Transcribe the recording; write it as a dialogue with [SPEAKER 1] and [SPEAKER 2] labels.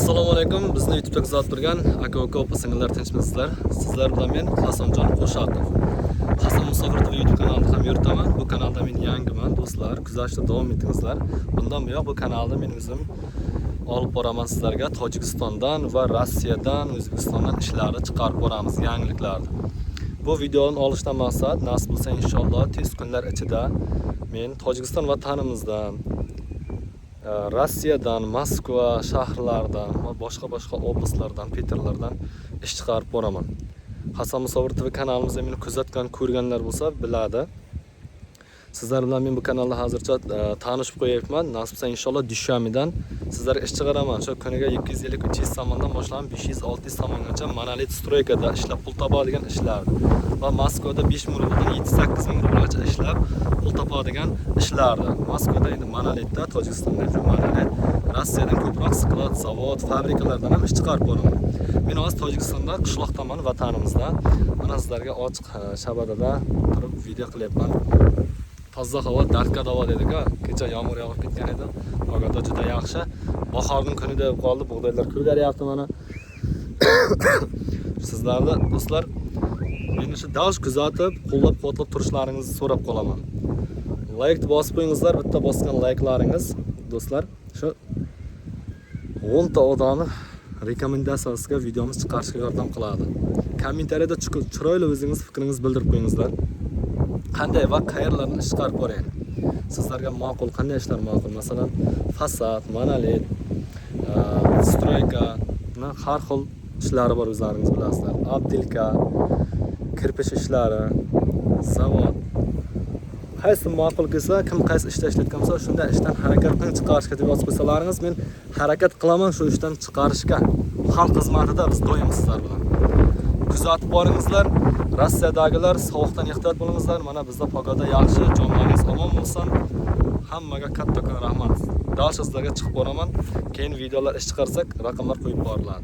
[SPEAKER 1] Assalomu alaykum. Bizni YouTube'da kuzatib turgan aka-uka opa-singillar tinchmisizlar? Sizlar bilan men Hasanjon Qo'shaqov. Hasan Musofir TV YouTube kanalida ham yuritaman. Bu kanalda men yangiman, do'stlar. Kuzatishda davom etingizlar. Bundan buyon bu kanalda men o'zim olib boraman sizlarga Tojikistondan va Rossiyadan, O'zbekistondan ishlarni chiqarib boramiz, yangiliklarni. Bu videoni olishdan maqsad, nasib bo'lsa inshaalloh tez kunlar ichida men Tojikiston vatanimizdan, Rossiyadan, Moskva shaharlaridan va boshqa oblastlardan, Peterlardan ish chiqarib boraman. Hasan Musofir TV kanalimizda meni kuzatgan, ko'rganlar bo'lsa biladi. Sizlar bilan men bu kanalda hozircha tanishib qo'yapman. Nasib bo'lsa inshaalloh dushanbadan sizlarga ish chiqaraman. Shu kuniga 250-300 somondan boshlanib 500-600 somongacha monolit stroykada ishlab pul topadigan ishlarni va Moskvada 5 ming rubldan 7-8 ming rublgacha ishlab pul topadigan ishlarni. Moskvada endi monolitda, Tojikistonda esa monolit, Rossiyadan ko'proq sklad, zavod, fabrikalardan ham ish chiqarib boraman. Men hozir Tojikistonda qishloqdaman, vatanimizda. Mana sizlarga ochiq shabadada turib video qilyapman. Toza havo, dardga davo dedik-a. Kecha yomg'ir yog'ib ketgan edi. Pogoda juda yaxshi. Bahorning kuni deb qoldi. Bug'doylar ko'taryapti mana. Sizlarni do'stlar, meni shu davsh kuzatib, qo'llab-quvvatlab turishlaringizni so'rab qolaman. Like bosib qo'yingizlar, bitta bosgan layklaringiz do'stlar, shu 10 ta odamni rekomendatsiyasiga videomiz chiqarishga yordam qiladi. Kommentariyada chiroyli o'zingiz fikringizni bildirib qo'yingizlar. Qanday va qayerlarni ish chiqarib boraylik. Sizlarga ma'qul qanday ishlar ma'qul? Masalan, fasad, monolit, stroyka, har xil ishlari bor, o'zlaringiz bilasizlar. Abdilka, kirpish ishlari, zavod. Qaysi ma'qul kelsa, kim qaysi ishda ishlatgan bo'lsa, shunday ishdan harakat qilib chiqarishga deb yozib qo'ysalaringiz, men harakat qilaman shu ishdan chiqarishga. Xalq xizmatida biz doim sizlar bilan. Kuzatib boringizlar. Rossiyadagilar sovuqdan ehtiyot bo'lingizlar. Mana bizda pogoda yaxshi, jonlaringiz omon bo'lsin. Hammaga katta rahmat. Dalsh sizlarga chiqib boraman. Keyin videolar ish chiqarsak, raqamlar qo'yib boriladi.